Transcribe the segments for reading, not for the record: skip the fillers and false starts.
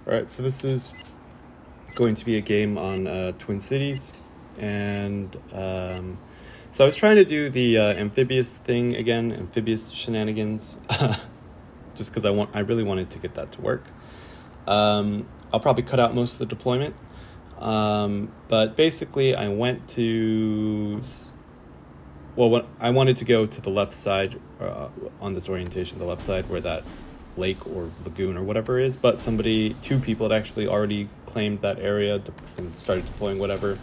Alright, so this is going to be a game on Twin Cities, and so I was trying to do the amphibious thing again, amphibious shenanigans, just because I really wanted to get that to work. I'll probably cut out most of the deployment, but basically I went to, I wanted to go to the left side on this orientation, the left side where that lake or lagoon or whatever is, but two people had actually already claimed that area and started deploying whatever.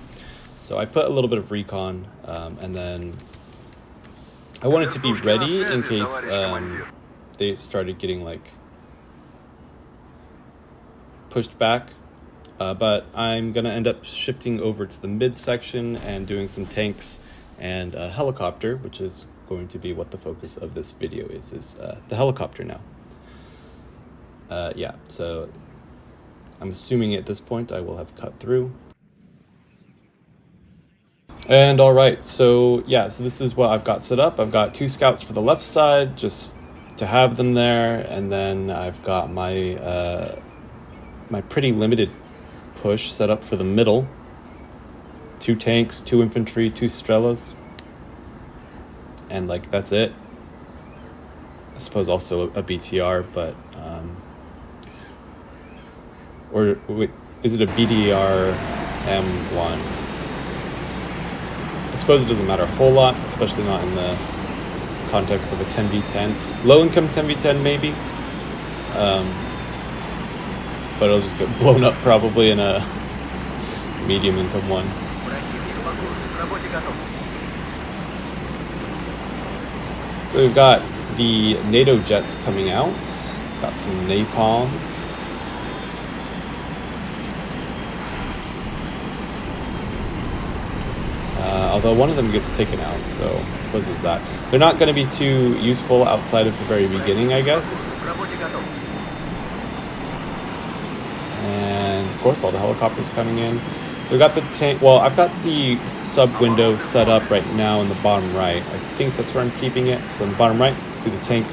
So I put a little bit of recon, and then I wanted to be ready in case they started getting like pushed back, but I'm gonna end up shifting over to the midsection and doing some tanks and a helicopter, which is going to be what the focus of this video is the helicopter now. Yeah, so I'm assuming at this point I will have cut through. And alright, so yeah, so this is what I've got set up. I've got 2 scouts for the left side, just to have them there, and then I've got my my pretty limited push set up for the middle. 2 tanks, 2 infantry, 2 Strelas. And like, that's it. I suppose also a BTR, but or wait, is it a BDR M1? I suppose it doesn't matter a whole lot, especially not in the context of a 10v10. Low income 10v10 maybe, but it'll just get blown up probably in a medium income one. So we've got the NATO jets coming out, got some napalm. Although one of them gets taken out, so I suppose it was that. They're not going to be too useful outside of the very beginning, I guess. And of course all the helicopters coming in. So we got the tank, well, I've got the sub window set up right now in the bottom right. I think that's where I'm keeping it. So in the bottom right, you can see the tank,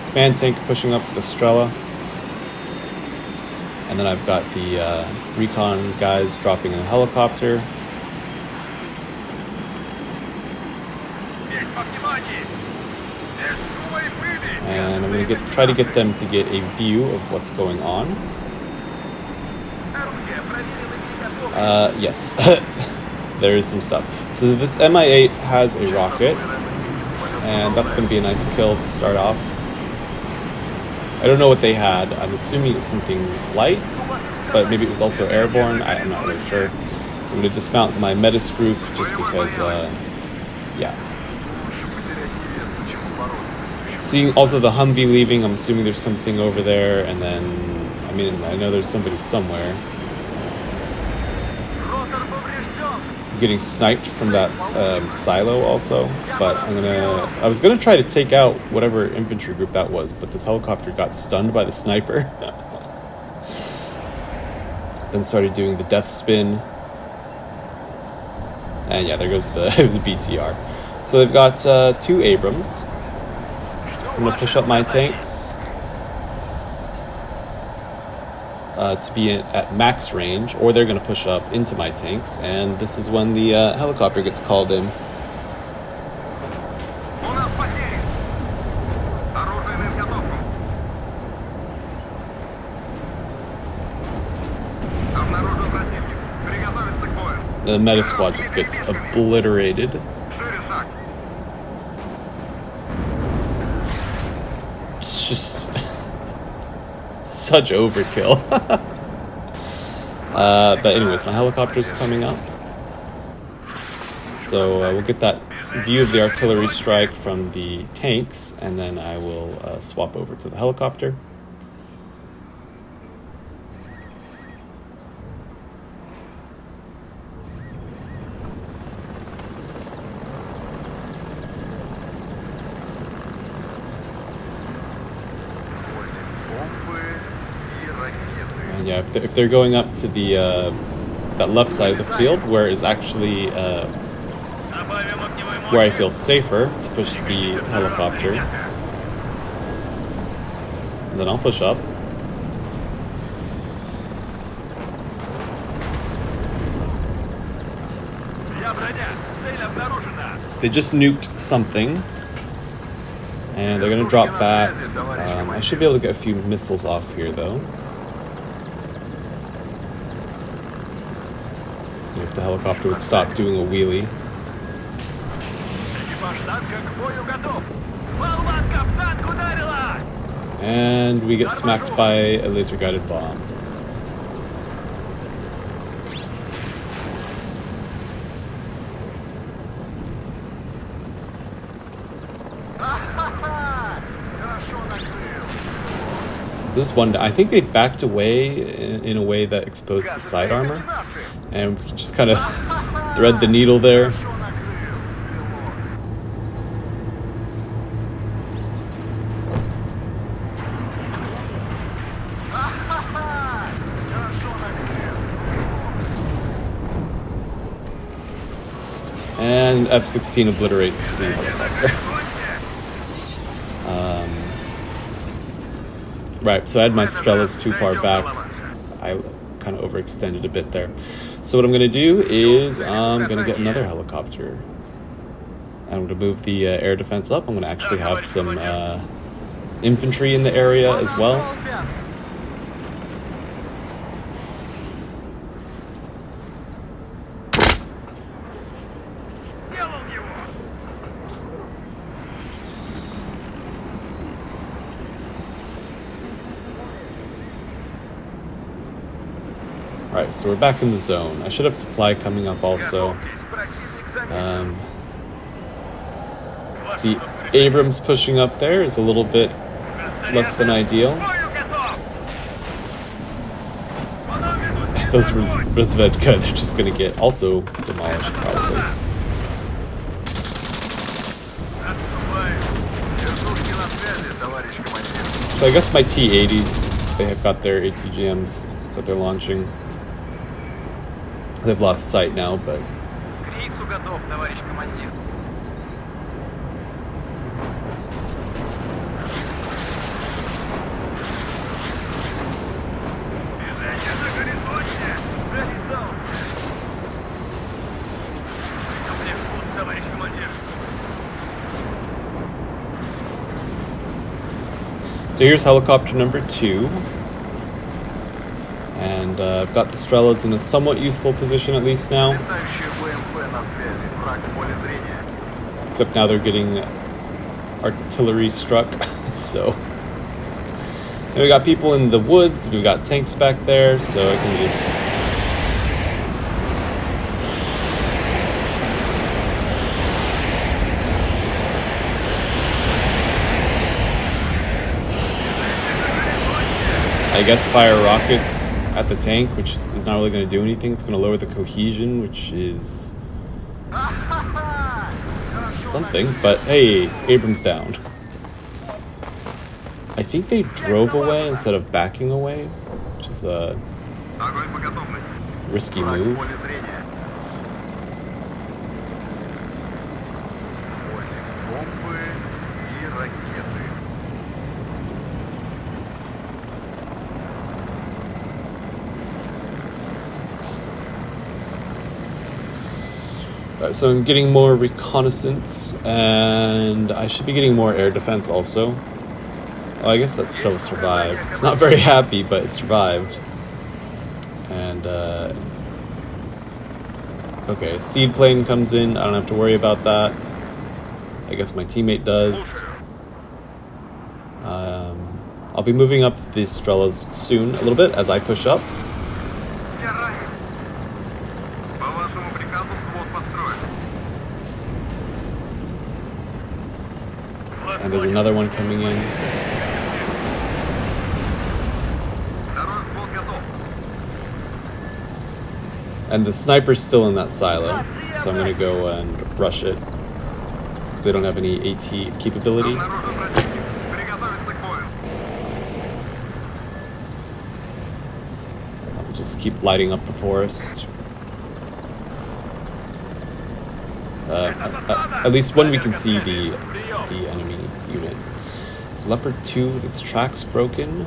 command tank pushing up the Strela. And then I've got the recon guys dropping in a helicopter. And I'm going to try to get them to get a view of what's going on. Yes, there is some stuff. So this Mi-8 has a rocket, and that's going to be a nice kill to start off. I don't know what they had. I'm assuming it's something light, but maybe it was also airborne. I'm not really sure. So I'm going to dismount my Metis group just because, yeah. Seeing also the Humvee leaving, I'm assuming there's something over there, and then, I mean, I know there's somebody somewhere. I'm getting sniped from that silo also, but I was gonna try to take out whatever infantry group that was, but this helicopter got stunned by the sniper. Then started doing the death spin. And yeah, there goes it was a BTR. So they've got 2 Abrams. I'm going to push up my tanks to be at max range, or they're going to push up into my tanks, and this is when the helicopter gets called in. The meta squad just gets obliterated. It's just such overkill. But anyways, my helicopter's coming up. So we'll get that view of the artillery strike from the tanks, and then I will swap over to the helicopter. And yeah, if they're going up to the that left side of the field, where is actually where I feel safer to push the helicopter, and then I'll push up. they just nuked something. And they're gonna drop back. I should be able to get a few missiles off here, though. And if the helicopter would stop doing a wheelie. And we get smacked by a laser-guided bomb. This one, I think they backed away in a way that exposed the side armor, and we just kind of thread the needle there. And F-16 obliterates the helicopter. Right, so I had my Strelas too far back. I kind of overextended a bit there. So what I'm going to do is I'm going to get another helicopter. I'm going to move the air defense up. I'm going to actually have some infantry in the area as well. Alright, so we're back in the zone. I should have supply coming up also. The Abrams pushing up there is a little bit less than ideal. Those Razvedka, they're just going to get also demolished probably. So I guess my T-80s, they have got their ATGMs that they're launching. They've lost sight now, but... So here's helicopter number 2. And I've got the Strelas in a somewhat useful position at least now. Except now they're getting artillery struck, so... And we got people in the woods, we've got tanks back there, so I can just... I guess fire rockets at the tank, which is not really going to do anything. It's going to lower the cohesion, which is something. But hey, Abrams down. I think they drove away instead of backing away, which is a risky move. So I'm getting more reconnaissance, and I should be getting more air defense also. Well, I guess that still survived. It's not very happy, but it survived. And, okay, seed plane comes in. I don't have to worry about that. I guess my teammate does. I'll be moving up the Strelas soon, a little bit, as I push up. And there's another one coming in. And the sniper's still in that silo, so I'm going to go and rush it, because they don't have any AT capability. I'll just keep lighting up the forest. At least when we can see the enemy unit. It's Leopard 2 with its tracks broken.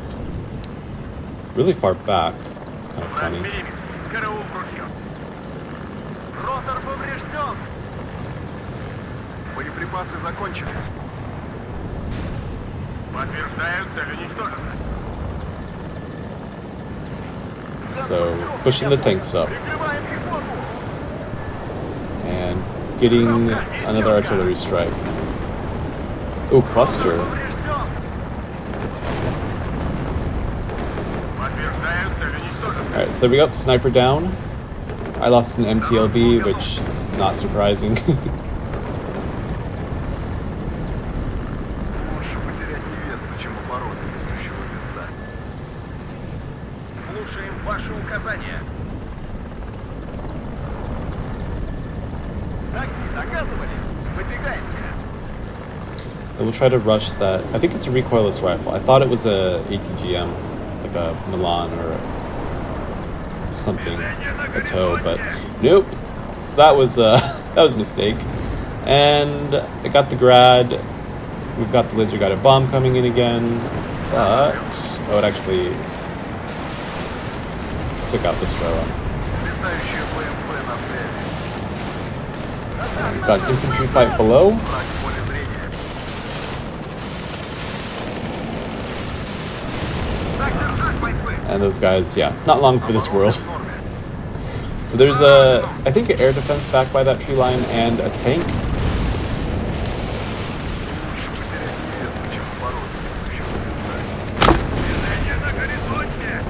Really far back. It's kind of funny. Боеприпасы закончились. Подтверждаю, цель уничтожена. So pushing the tanks up Прикрываем пехоту. and getting another artillery strike. Ooh, cluster. Поврежден. Подтверждаю, цель уничтожена. Alright, so there we go. Sniper down. I lost an MTLB, which not surprising. Лучше потерять невесту, чем оборону несущего винта. Слушаем ваши указания. Такси заказывали. Выдвигаемся. And we'll try to rush that. I think it's a recoilless rifle. I thought it was a ATGM, like a Milan or something, a tow, but nope. So that was that was a mistake. And I got the grad. We've got the laser guided bomb coming in again, but oh, it actually took out the Strela. Летающая БМП на связи. We've got infantry fight below. Враг в поле зрения. Так держать, бойцы. And those guys, yeah, not long for this world. So there's I think an air defense back by that tree line and a tank. Лучше потерять невесту, чем оборону несущего винта. Движение на горизонте.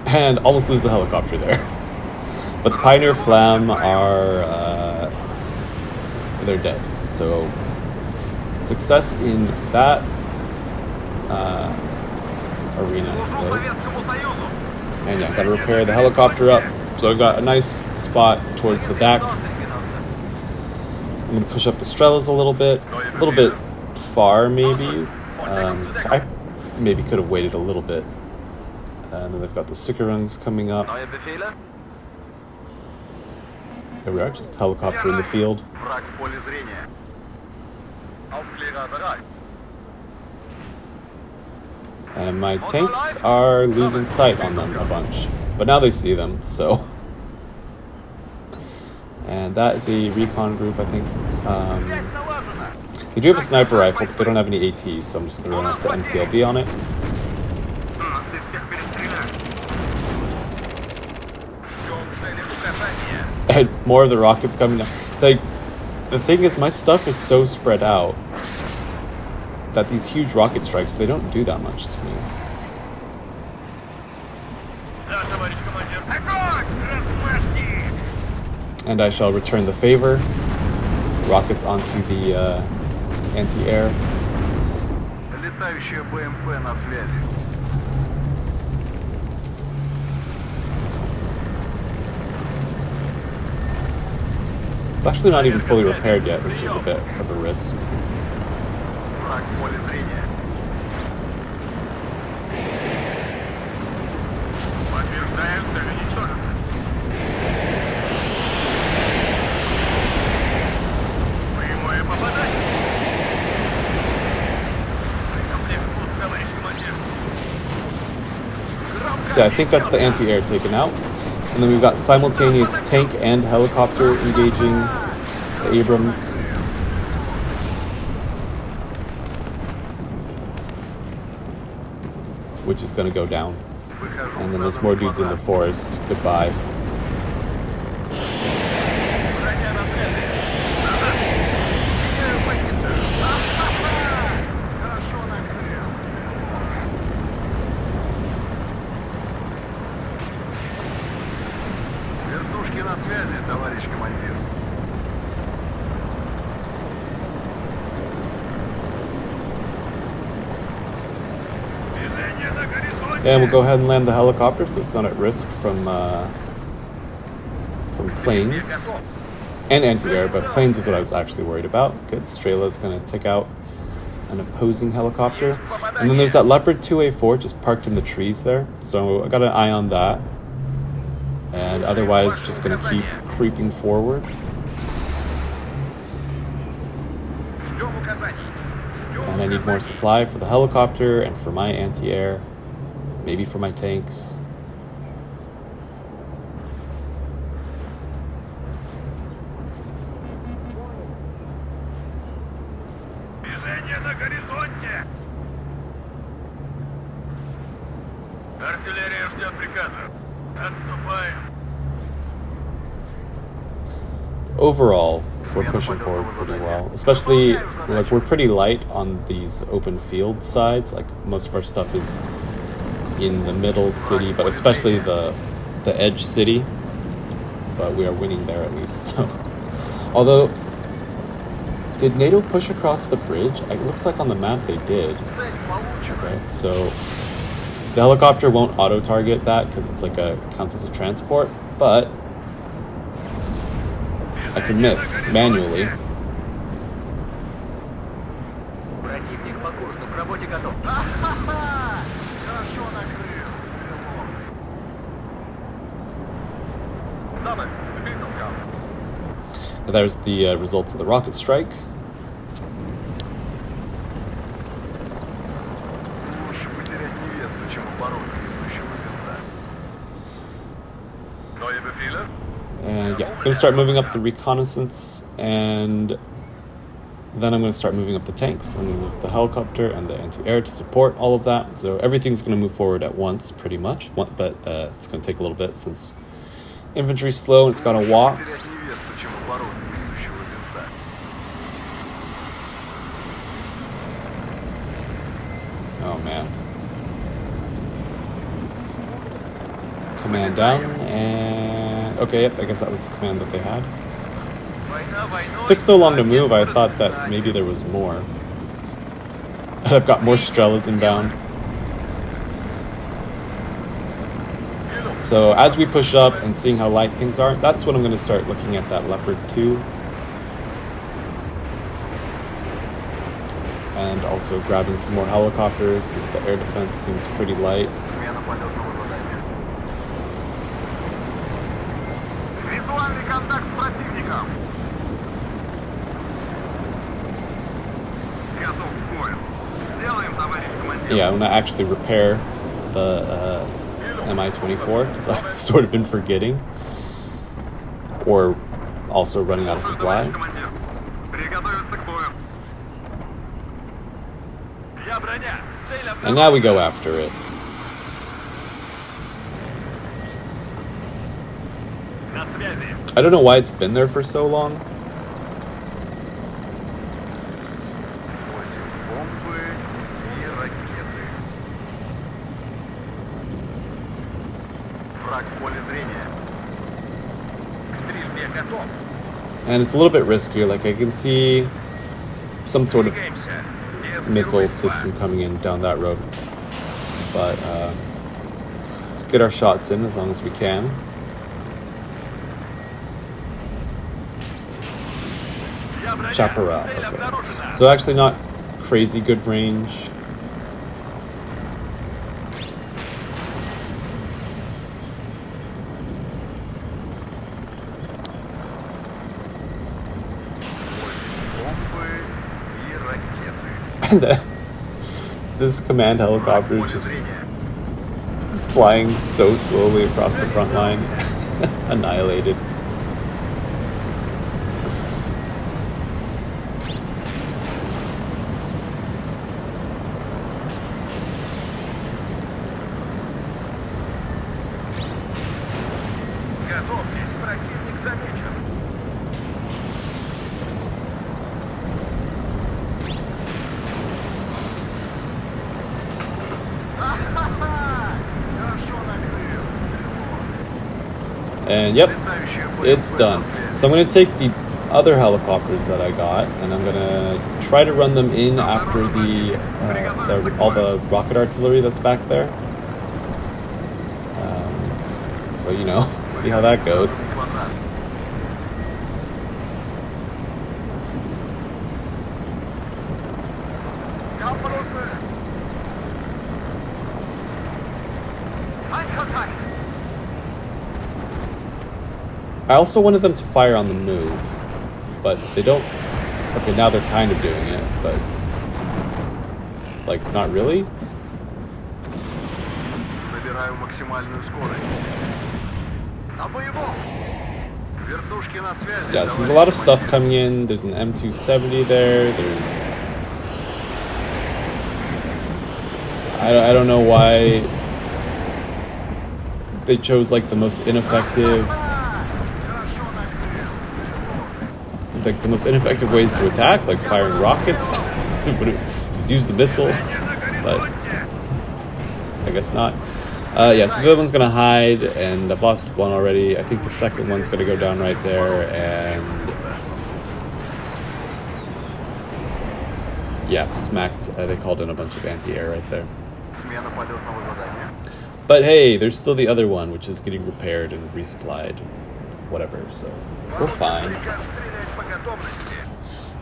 And almost lose the helicopter there. But the Pioneer Flam are, they're dead. So, success in that arena, I suppose. Советскому Союзу. And yeah, gotta repair the helicopter up. So I've got a nice spot towards the back. I'm gonna push up the Strelas a little bit far maybe. I maybe could have waited a little bit. And then they've got the Sickerungs coming up. Neue Befehle? There we are, just a helicopter in the field. Враг в поле зрения. Aufklärer bereit. And my tanks are losing sight on them a bunch. But now they see them, so. And that is a recon group, I think. Связь налажена. They do have a sniper rifle, but they don't have any ATs, so I'm just going to run up the MTLB on it. Нас здесь всех перестрелять. Ждем цели указания. And more of the rockets coming down. Like, the thing is, my stuff is so spread out that these huge rocket strikes, they don't do that much to me. Да, товарищ командир. Огонь! Размажьте! And I shall return the favor. Rockets onto the anti-air. Летающая БМП на связи. It's actually not even fully repaired yet, which is a bit of a risk. Враг в поле зрения. Подтверждаем, цель уничтожена. Прямое попадание. Комплект пуст, товарищ командир. So I think that's the anti-air taken out. And then we've got simultaneous tank and helicopter engaging the Abrams. Which is going to go down. And then there's more dudes in the forest. Goodbye. Броня на связи. Меняю позицию. Хорошо накрыл. Вертушки на связи, товарищ командир. Движение на горизонте. And we'll go ahead and land the helicopter so it's not at risk from planes. And anti-air, but planes is what I was actually worried about. Good, Strela's going to take out an opposing helicopter. And then there's that Leopard 2A4 just parked in the trees there. So I got an eye on that. And otherwise, just going to keep creeping forward. Ждем указаний. Ждем And I need more указаний. supply for the helicopter and for my anti-air. Maybe for my tanks. Артиллерия ждет приказа. Отступаем. Overall, we're pushing forward pretty well. Especially, like, we're pretty light on these open field sides. Like, most of our stuff is in the middle city, but especially the edge city. But we are winning there at least. Although, did NATO push across the bridge? It looks like on the map they did. Okay, so the helicopter won't auto-target that because it's like counts as a transport, but I can miss manually. Противник по курсу, к работе готов. Хорошо накрыл. Самый, видел скал. There's the results of the rocket strike. Лучше потерять невесту, чем оборот несущего винта. Neue Befehle? And yeah, I'm going to start moving up the reconnaissance, and then I'm going to start moving up the tanks and the helicopter and the anti-air to support all of that. So everything's going to move forward at once, pretty much, but it's going to take a little bit since infantry's slow and it's got to walk. Потерять невесту, чем оборот несущего винта. Oh man. Command down, and okay, yep, I guess that was the command that they had. It took so long to move, I thought that maybe there was more. I've got more Strellas inbound. So as we push up and seeing how light things are, that's when I'm going to start looking at that Leopard 2. And also grabbing some more helicopters, since the air defense seems pretty light. Смена полетного задания. Визуальный контакт с противником. Готов к бою. Сделаем, товарищ командир. Yeah, I'm going to actually repair the Mi-24, because I've sort of been forgetting. Or also running out of supply. Товарищ командир. Приготовиться к бою. Я броня. Цель And now we go after it. на связи. I don't know why it's been there for so long. Бомбы и ракеты. Враг в поле зрения. К стрельбе готов. And it's a little bit riskier. Like, I can see some sort of Двигаемся. Без missile геройства. system coming in down that road. But just get our shots in as long as we can. Я броня. Chaparral. Цель Okay. обнаружена. So actually not crazy good range. Бомбы и ракеты. And this command helicopter is Поле just зрения. flying so slowly across the front line. Annihilated. Готовьтесь, противник замечен. Ха-ха-ха! Хорошо накрыл. And yep, Летающие it's БМП done. на связи. So I'm going to take the other helicopters that I got, and I'm going to try to run them in after all the rocket artillery that's back there. So, you know, see how that goes. Квадрат. Kampfverluste. Feindkontakt. I also wanted them to fire on the move, but they don't. Okay, now they're kind of doing it, but like not really. Набираю максимальную скорость. На боевом. Вертушки на связи. Yeah, so there's a lot of stuff coming in. There's an M270 there. There's I don't know why they chose like the most ineffective, ways to attack, like firing rockets. Just use the missile, but I guess not. Yeah, so the other one's gonna hide, and I've lost one already. I think the second one's gonna go down right there, and yeah, smacked. They called in a bunch of anti-air right there. Смена полетного задания. But hey, there's still the other one, which is getting repaired and resupplied, whatever. So we're fine. Приказ стрелять по готовности.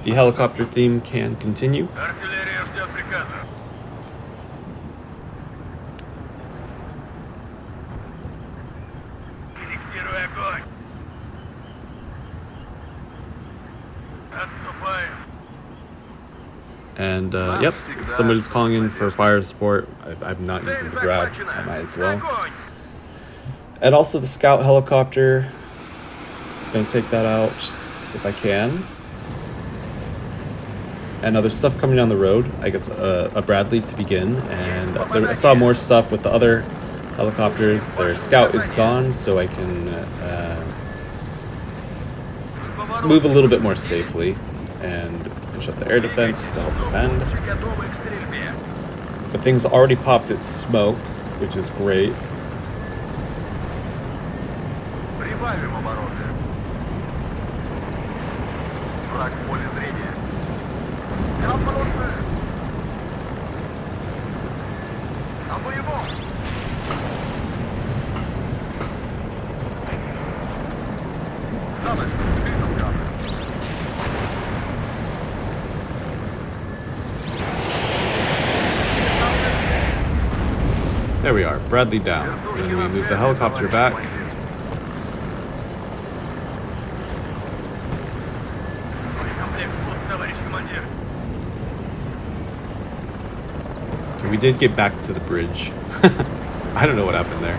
The helicopter theme can continue. Артиллерия ждет приказа. Корректируй огонь. Отступаем. And yep, if somebody's calling in for fire support, I'm not using the grab. I might as well. Огонь. And also the scout helicopter. Gonna take that out if I can. And there's stuff coming down the road. I guess a Bradley to begin. And I saw more stuff with the other helicopters. Their scout is gone, so I can move a little bit more safely and push up the air defense to help defend. Готовы к стрельбе. The thing's already popped its smoke, which is great. Прибавим обороты. Враг в поле зрения. На боевом. Coming. Vehicles coming. There we are, Bradley down. So then we move the helicopter back. Боекомплект пуст, товарищ командир. So we did get back to the bridge. I don't know what happened there.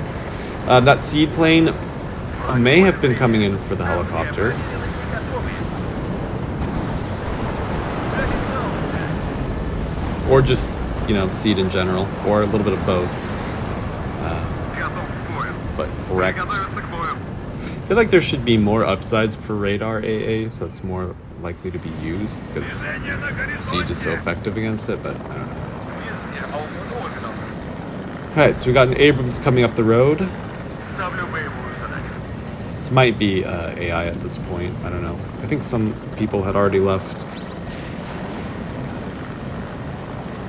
That seed plane may have been coming in for the helicopter. Or just, seed in general. Or a little bit of both. Готов к бою. But wrecked. Приготовиться к бою. I feel like there should be more upsides for radar AA, so it's more likely to be used, because Движение на Siege is so горизонте. effective against it, but I don't know. Везде полковников. Alright, so we got an Abrams coming up the road. Ставлю боевую задачу. This might be AI at this point, I don't know. I think some people had already left.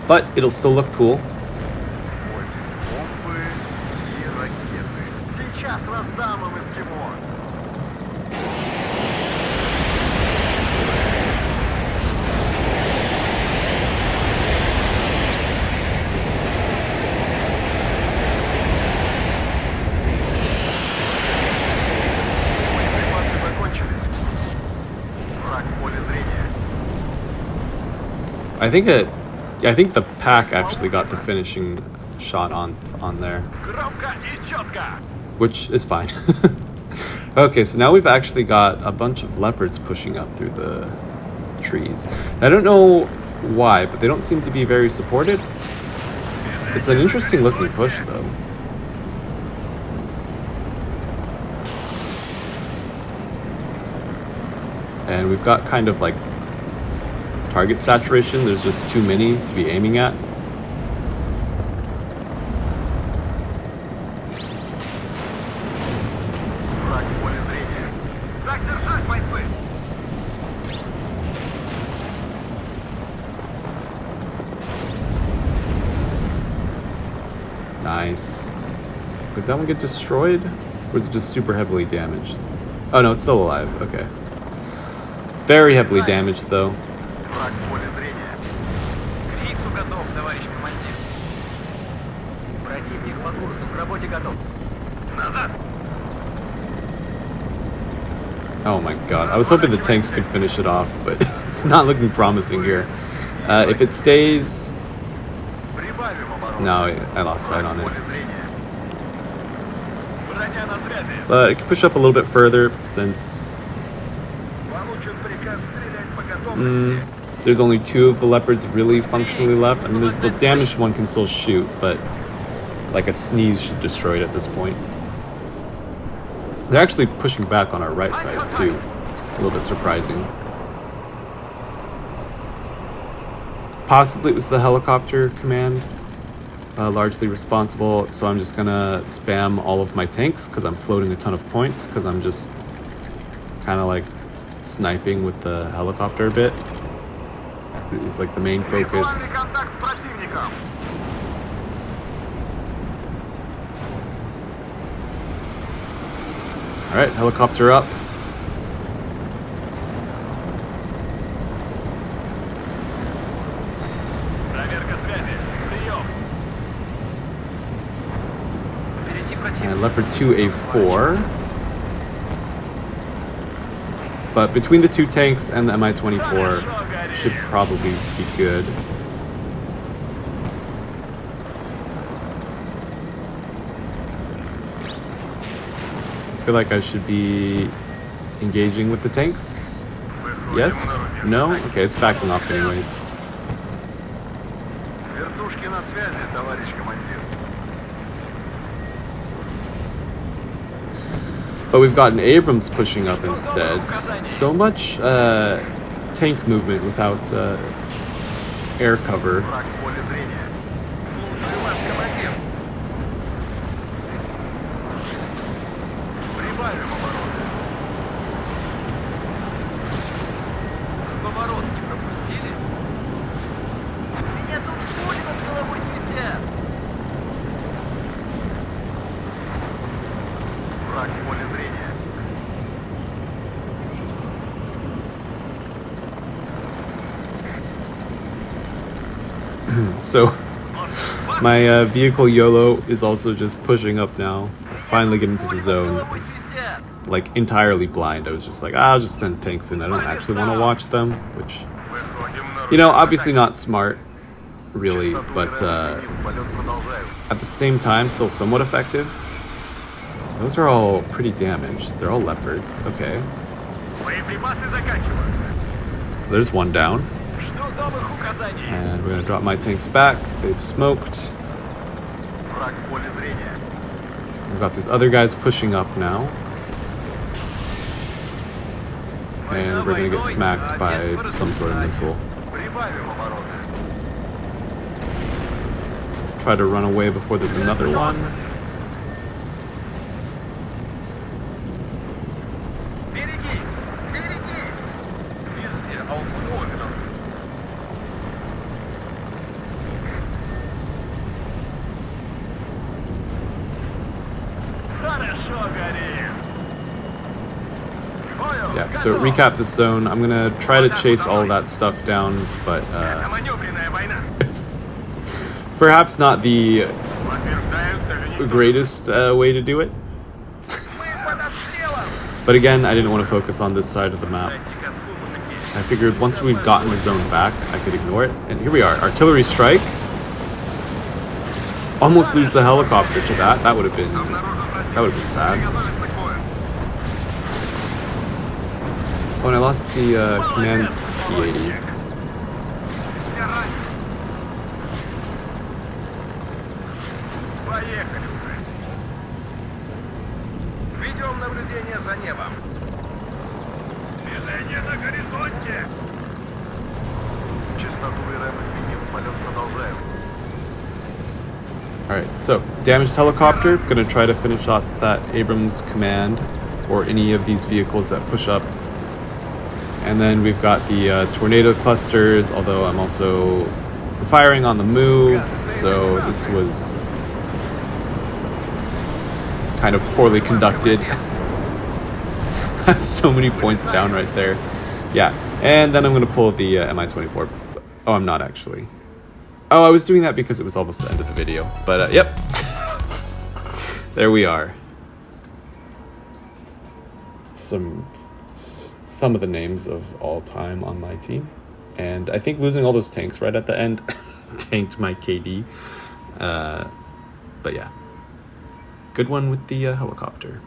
But it'll still look cool. Бомбы и ракеты. Сейчас раздам им эскимо. Боеприпасы закончились. Враг в поле зрения. I think the pack actually got the finishing shot on there, Громко и четко. which is fine. Okay, so now we've actually got a bunch of leopards pushing up through the trees. I don't know why, but they don't seem to be very supported. It's an interesting looking push, though. And we've got kind of like target saturation. There's just too many to be aiming at. Враг в поле зрения. Так держать, бойцы! Nice. Did that one get destroyed? Or was it just super heavily damaged? Oh no, it's still alive. Okay. Very heavily damaged, though. Враг в поле зрения. К рейсу готов, товарищ командир. Противник по курсу, к работе готов. Назад! Oh my god. I was hoping the tanks could finish it off, but it's not looking promising here. If it stays... Прибавим оборону. No, I lost sight on В it. поле зрения. Броня на связи. But it can push up a little bit further, since Получен приказ стрелять по готовности. there's only 2 of the leopards really functionally left. I mean, there's the damaged one can still shoot, but like a sneeze should destroy it at this point. They're actually pushing back on our right side too, which is a little bit surprising. Possibly it was the helicopter command, largely responsible, so I'm just gonna spam all of my tanks because I'm floating a ton of points, because I'm just kind of like sniping with the helicopter a bit. It's like the main focus. Контакт с противником. Alright, helicopter up. Проверка связи. Прием. Впереди противник. And Leopard 2A4. But between the two tanks and the Mi-24 should probably be good. I feel like I should be engaging with the tanks. Yes? No? Okay, it's backing off anyways. Вертушки на связи, товарищ командир. But we've got an Abrams pushing up instead. So much tank movement without air cover. Враг в поле зрения. Слушаю вас, командир. Прибавим обороты. Поворот не пропустили? Меня тут пули над головой свистят. Враг в поле зрения. So my vehicle YOLO is also just pushing up now. Finally getting to the zone. It's like entirely blind. I was just like, I'll just send tanks in. I don't actually want to watch them, which, you know, obviously not smart, really, but at the same time, still somewhat effective. Those are all pretty damaged. They're all Leopards. Okay. Боеприпасы заканчиваются. So there's one down. Жду новых указаний. And we're going to drop my tanks back. They've smoked. Враг в поле зрения. We've got these other guys pushing up now. And we're going to get smacked by some sort of missile. Прибавим обороты. Try to run away before there's another one. Берегись! Берегись! Везде аутоновина. Хорошо горим. Понял, Yeah, so готов. recap the zone. I'm going to try to chase all of that stuff down, but Это маневренная война. it's perhaps not the Подтверждаем цель уничтожена. greatest way to do it. Мы под обстрелом. But again, I didn't want to focus on this side of the map. Дайте газку, мужики. I figured once we'd gotten the zone back, I could ignore it. And here we are, artillery strike. Almost lose the helicopter to that. That would have been sad. Приготовиться к бою. Oh, and I lost the command T-80. Все ранены. Поехали уже. Ведем наблюдение за небом. Движение на горизонте. Частоту и РЭМ изменим. Полет продолжаем. Alright, so damaged helicopter. Gonna try to finish off that Abrams command or any of these vehicles that push up. And then we've got the tornado clusters, although I'm also firing on the move, so this was kind of poorly conducted. That's so many points down right there. Yeah, and then I'm going to pull the Mi-24. Oh, I'm not actually. Oh, I was doing that because it was almost the end of the video. But, yep. There we are. Some of the names of all time on my team. And I think losing all those tanks right at the end tanked my KD. But yeah. Good one with the helicopter.